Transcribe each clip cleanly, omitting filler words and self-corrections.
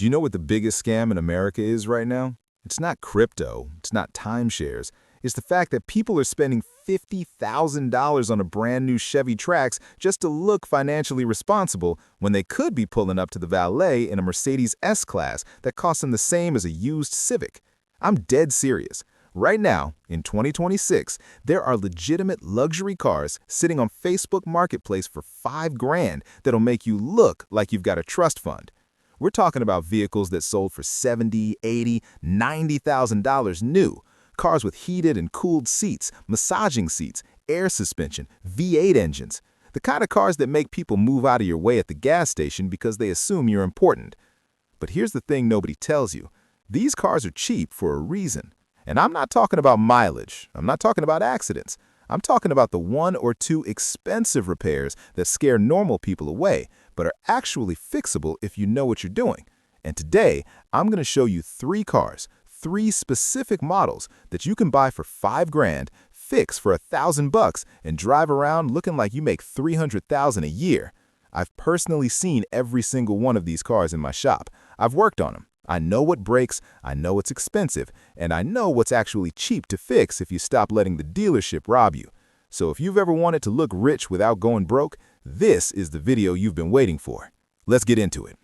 Do you know what the biggest scam in America is right now? It's not crypto, it's not timeshares. It's the fact that people are spending $50,000 on a brand new Chevy Trax just to look financially responsible when they could be pulling up to the valet in a Mercedes S-Class that costs them the same as a used Civic. I'm dead serious. Right now, in 2026, there are legitimate luxury cars sitting on Facebook Marketplace for $5 grand that'll make you look like you've got a trust fund. We're talking about vehicles that sold for $70, $80, $90,000 new. Cars with heated and cooled seats, massaging seats, air suspension, V8 engines. The kind of cars that make people move out of your way at the gas station because they assume you're important. But here's the thing nobody tells you. These cars are cheap for a reason. And I'm not talking about mileage. I'm not talking about accidents. I'm talking about the one or two expensive repairs that scare normal people away, but are actually fixable if you know what you're doing. And today, I'm going to show you three cars, three specific models that you can buy for $5 grand, fix for $1,000 and drive around looking like you make $300,000 a year. I've personally seen every single one of these cars in my shop. I've worked on them. I know what breaks, I know it's expensive, and I know what's actually cheap to fix if you stop letting the dealership rob you. So if you've ever wanted to look rich without going broke, this is the video you've been waiting for. Let's get into it.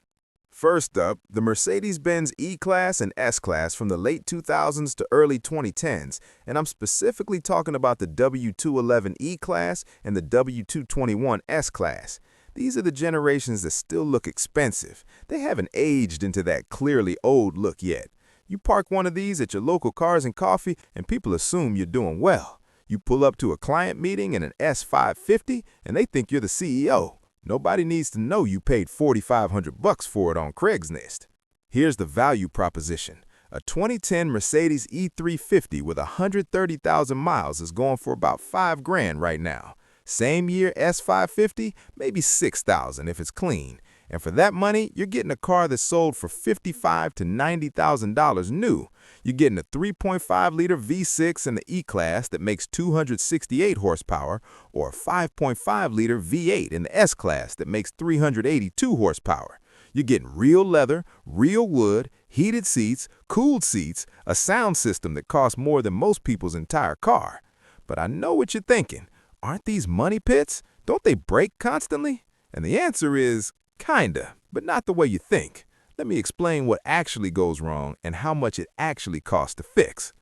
First up, the Mercedes-Benz E-Class and S-Class from the late 2000s to early 2010s, and I'm specifically talking about the W211 E-Class and the W221 S-Class. These are the generations that still look expensive. They haven't aged into that clearly old look yet. You park one of these at your local Cars and Coffee and people assume you're doing well. You pull up to a client meeting in an S550 and they think you're the CEO. Nobody needs to know you paid $4,500 for it on Craigslist. Here's the value proposition. A 2010 Mercedes E350 with 130,000 miles is going for about $5 grand right now. Same year S550, maybe $6,000 if it's clean. And for that money, you're getting a car that's sold for $55,000 to $90,000 new. You're getting a 3.5-liter V6 in the E-Class that makes 268 horsepower, or a 5.5-liter V8 in the S-Class that makes 382 horsepower. You're getting real leather, real wood, heated seats, cooled seats, a sound system that costs more than most people's entire car. But I know what you're thinking. Aren't these money pits? Don't they break constantly? And the answer is, kinda, but not the way you think. Let me explain what actually goes wrong and how much it actually costs to fix.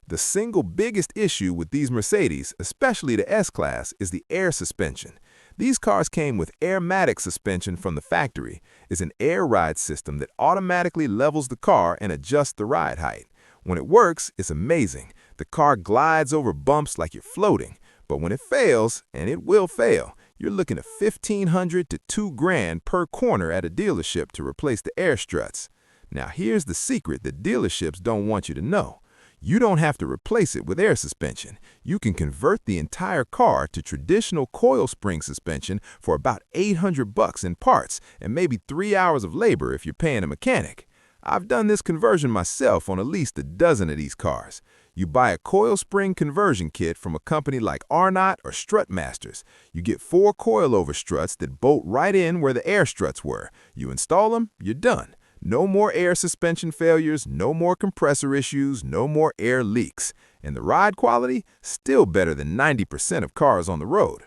The single biggest issue with these Mercedes, especially the S-Class, is the air suspension. These cars came with Airmatic suspension from the factory. It's an air ride system that automatically levels the car and adjusts the ride height. When it works, it's amazing. The car glides over bumps like you're floating. But when it fails, and it will fail, you're looking at $1,500 to $2 grand per corner at a dealership to replace the air struts. Now here's the secret that dealerships don't want you to know. You don't have to replace it with air suspension. You can convert the entire car to traditional coil spring suspension for about $800 in parts and maybe 3 hours of labor if you're paying a mechanic. I've done this conversion myself on at least a dozen of these cars. You buy a coil spring conversion kit from a company like Arnott or Strutmasters. You get 4 coilover struts that bolt right in where the air struts were. You install them, you're done. No more air suspension failures, no more compressor issues, no more air leaks. And the ride quality, still better than 90% of cars on the road.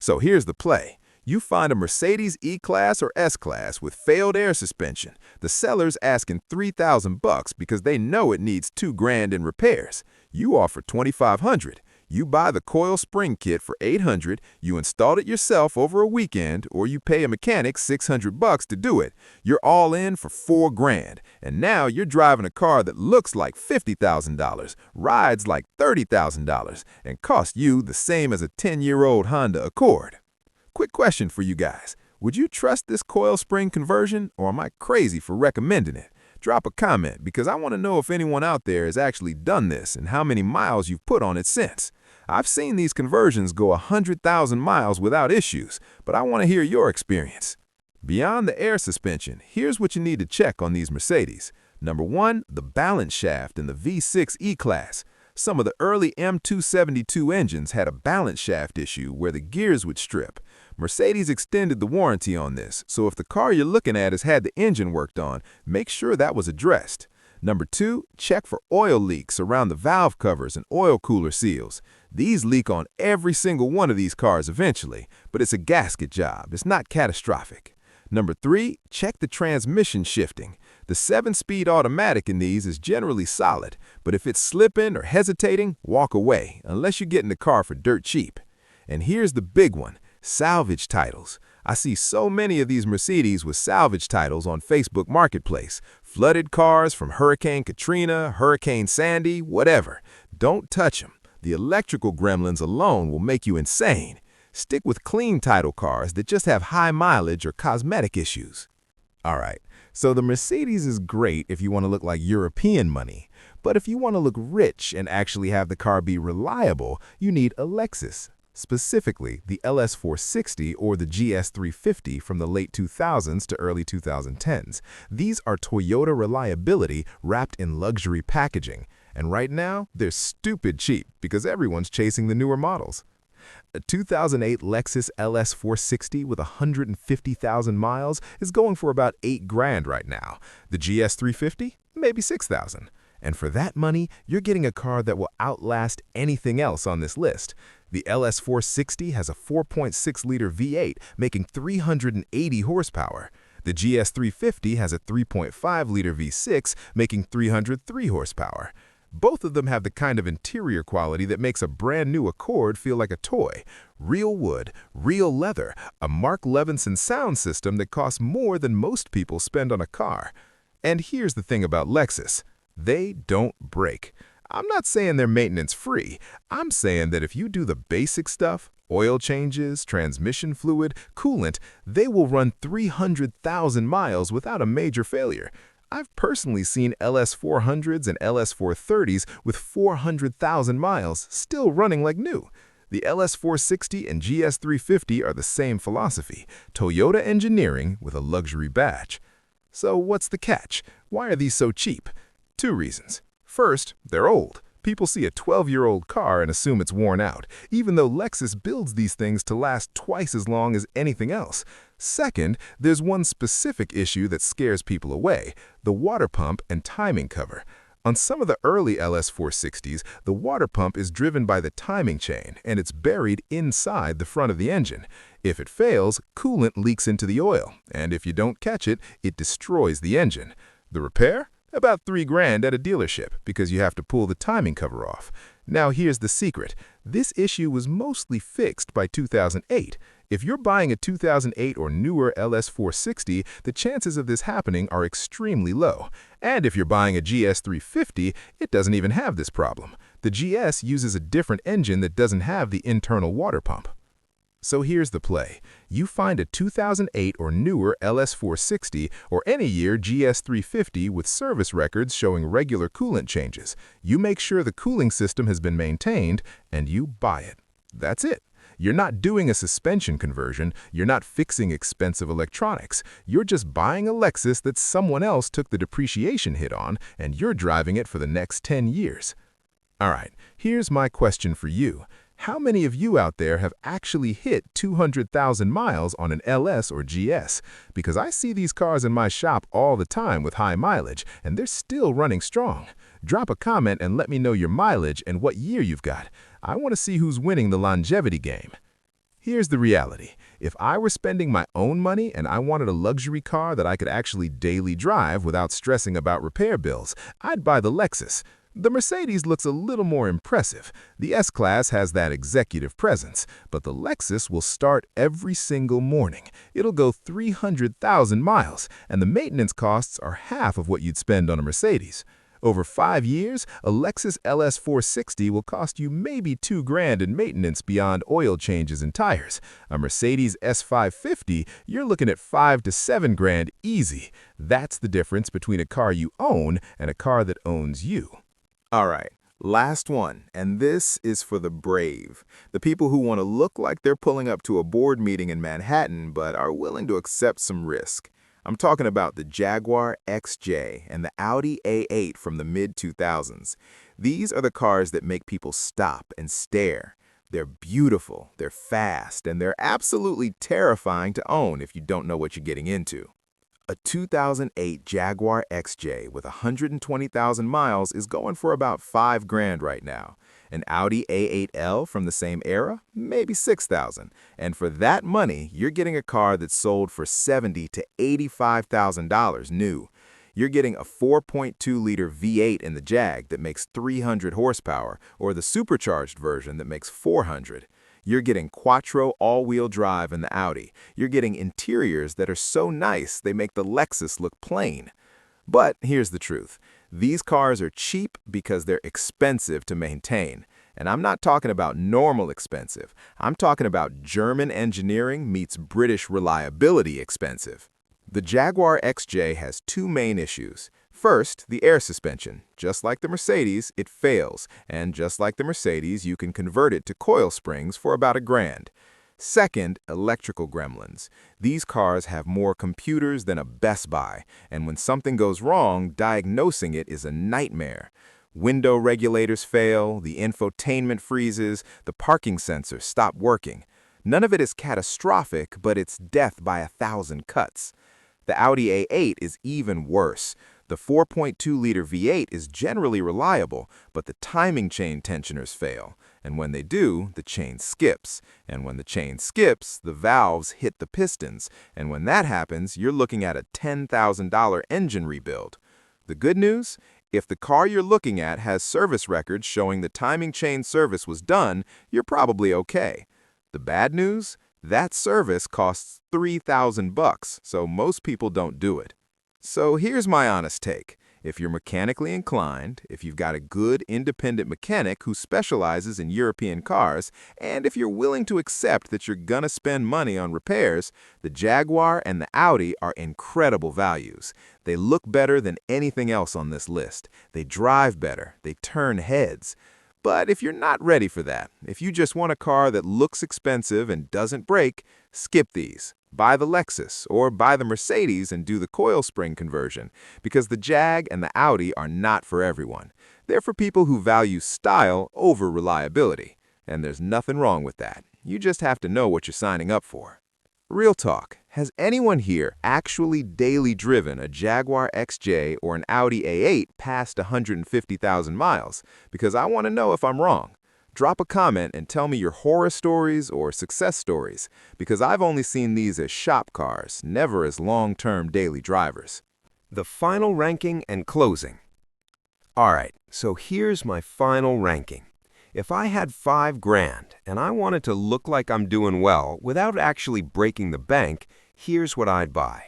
So here's the play. You find a Mercedes E-Class or S-Class with failed air suspension. The seller's asking $3,000 because they know it needs $2 grand in repairs. You offer $2,500. You buy the coil spring kit for $800. You install it yourself over a weekend, or you pay a mechanic $600 to do it. You're all in for $4 grand. And now you're driving a car that looks like $50,000, rides like $30,000, and costs you the same as a 10-year-old Honda Accord. Quick question for you guys. Would you trust this coil spring conversion, or am I crazy for recommending it? Drop a comment because I want to know if anyone out there has actually done this and how many miles you've put on it since. I've seen these conversions go 100,000 miles without issues, but I want to hear your experience. Beyond the air suspension, here's what you need to check on these Mercedes. Number 1, the balance shaft in the V6 E-Class. Some of the early M272 engines had a balance shaft issue where the gears would strip. Mercedes extended the warranty on this, so if the car you're looking at has had the engine worked on, make sure that was addressed. Number 2, check for oil leaks around the valve covers and oil cooler seals. These leak on every single one of these cars eventually, but it's a gasket job. It's not catastrophic. Number 3, check the transmission shifting. The 7-speed automatic in these is generally solid, but if it's slipping or hesitating, walk away, unless you're getting the car for dirt cheap. And here's the big one, salvage titles. I see so many of these Mercedes with salvage titles on Facebook Marketplace. Flooded cars from Hurricane Katrina, Hurricane Sandy, whatever. Don't touch them. The electrical gremlins alone will make you insane. Stick with clean title cars that just have high mileage or cosmetic issues. Alright, so the Mercedes is great if you want to look like European money. But if you want to look rich and actually have the car be reliable, you need a Lexus. Specifically, the LS430 or the GS350 from the late 2000s to early 2010s. These are Toyota reliability wrapped in luxury packaging. And right now, they're stupid cheap because everyone's chasing the newer models. A 2008 Lexus LS430 with 150,000 miles is going for about $8,000 right now. The GS350? Maybe $6,000. And for that money, you're getting a car that will outlast anything else on this list. The LS460 has a 4.6-liter V8 making 380 horsepower. The GS350 has a 3.5-liter V6 making 303 horsepower. Both of them have the kind of interior quality that makes a brand new Accord feel like a toy. Real wood, real leather, a Mark Levinson sound system that costs more than most people spend on a car. And here's the thing about Lexus. They don't break. I'm not saying they're maintenance free. I'm saying that if you do the basic stuff, oil changes, transmission fluid, coolant, they will run 300,000 miles without a major failure. I've personally seen LS400s and LS430s with 400,000 miles still running like new. The LS460 and GS350 are the same philosophy, Toyota engineering with a luxury badge. So what's the catch? Why are these so cheap? 2 reasons. First, they're old. People see a 12-year-old car and assume it's worn out, even though Lexus builds these things to last twice as long as anything else. Second, there's one specific issue that scares people away, the water pump and timing cover. On some of the early LS460s, the water pump is driven by the timing chain, and it's buried inside the front of the engine. If it fails, coolant leaks into the oil, and if you don't catch it, it destroys the engine. The repair? About $3,000 at a dealership because you have to pull the timing cover off. Now here's the secret. This issue was mostly fixed by 2008. If you're buying a 2008 or newer LS460, the chances of this happening are extremely low. And if you're buying a GS350, it doesn't even have this problem. The GS uses a different engine that doesn't have the internal water pump. So here's the play. You find a 2008 or newer LS460 or any year GS350 with service records showing regular coolant changes. You make sure the cooling system has been maintained, and you buy it. That's it. You're not doing a suspension conversion. You're not fixing expensive electronics. You're just buying a Lexus that someone else took the depreciation hit on, and you're driving it for the next 10 years. All right, here's my question for you. How many of you out there have actually hit 200,000 miles on an LS or GS? Because I see these cars in my shop all the time with high mileage, and they're still running strong. Drop a comment and let me know your mileage and what year you've got. I want to see who's winning the longevity game. Here's the reality. If I were spending my own money and I wanted a luxury car that I could actually daily drive without stressing about repair bills, I'd buy the Lexus. The Mercedes looks a little more impressive. The S-Class has that executive presence, but the Lexus will start every single morning. It'll go 300,000 miles, and the maintenance costs are half of what you'd spend on a Mercedes. Over 5 years, a Lexus LS460 will cost you maybe $2,000 in maintenance beyond oil changes and tires. A Mercedes S550, you're looking at $5,000 to $7,000 easy. That's the difference between a car you own and a car that owns you. All right, last one, and this is for the brave. The people who want to look like they're pulling up to a board meeting in Manhattan but are willing to accept some risk. I'm talking about the Jaguar XJ and the Audi A8 from the mid-2000s. These are the cars that make people stop and stare. They're beautiful, they're fast, and they're absolutely terrifying to own if you don't know what you're getting into. A 2008 Jaguar XJ with 120,000 miles is going for about $5 grand right now. An Audi A8L from the same era, maybe $6,000. And for that money, you're getting a car that's sold for $70,000 to $85,000 new. You're getting a 4.2-liter V8 in the Jag that makes 300 horsepower, or the supercharged version that makes 400. You're getting quattro all-wheel drive in the Audi. You're getting interiors that are so nice they make the Lexus look plain. But here's the truth. These cars are cheap because they're expensive to maintain. And I'm not talking about normal expensive. I'm talking about German engineering meets British reliability expensive. The Jaguar XJ has two main issues. First, the air suspension. Just like the Mercedes, it fails, and just like the Mercedes, you can convert it to coil springs for about $1,000. Second, electrical gremlins. These cars have more computers than a Best Buy, and when something goes wrong, diagnosing it is a nightmare. Window regulators fail, the infotainment freezes, the parking sensors stop working. None of it is catastrophic, but it's death by 1,000 cuts. The Audi A8 is even worse. The 4.2-liter V8 is generally reliable, but the timing chain tensioners fail. And when they do, the chain skips. And when the chain skips, the valves hit the pistons. And when that happens, you're looking at a $10,000 engine rebuild. The good news? If the car you're looking at has service records showing the timing chain service was done, you're probably okay. The bad news? That service costs $3,000, so most people don't do it. So here's my honest take. If you're mechanically inclined, if you've got a good independent mechanic who specializes in European cars, and if you're willing to accept that you're gonna spend money on repairs, the Jaguar and the Audi are incredible values. They look better than anything else on this list. They drive better. They turn heads. But if you're not ready for that, if you just want a car that looks expensive and doesn't break, skip these. Buy the Lexus or buy the Mercedes and do the coil spring conversion, because the Jag and the Audi are not for everyone. They're for people who value style over reliability. And there's nothing wrong with that. You just have to know what you're signing up for. Real talk, has anyone here actually daily driven a Jaguar XJ or an Audi A8 past 150,000 miles? Because I want to know if I'm wrong. Drop a comment and tell me your horror stories or success stories, because I've only seen these as shop cars, never as long-term daily drivers. The final ranking and closing. Alright, so here's my final ranking. If I had $5,000 and I wanted to look like I'm doing well without actually breaking the bank, here's what I'd buy.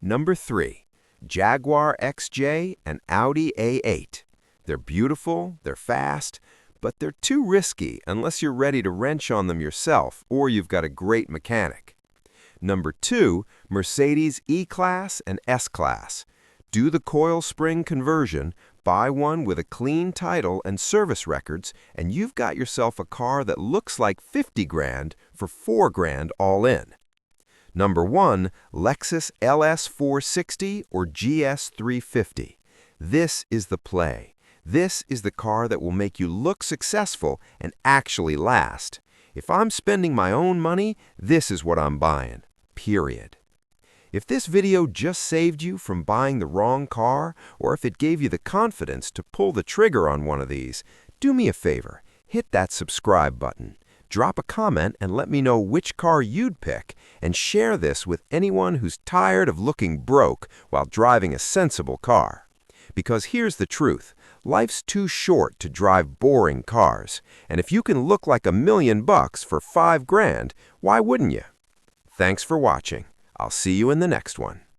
Number 3, Jaguar XJ and Audi A8. They're beautiful, they're fast, but they're too risky unless you're ready to wrench on them yourself or you've got a great mechanic. Number 2, Mercedes E-Class and S-Class. Do the coil spring conversion, buy one with a clean title and service records, and you've got yourself a car that looks like $50,000 for $4,000 all in. Number 1, Lexus LS430 or GS350. This is the play. This is the car that will make you look successful and actually last. If I'm spending my own money, this is what I'm buying. Period. If this video just saved you from buying the wrong car, or if it gave you the confidence to pull the trigger on one of these, do me a favor, hit that subscribe button. Drop a comment and let me know which car you'd pick, and share this with anyone who's tired of looking broke while driving a sensible car. Because here's the truth, life's too short to drive boring cars, and if you can look like $1 million for $5,000, why wouldn't you? Thanks for watching. I'll see you in the next one.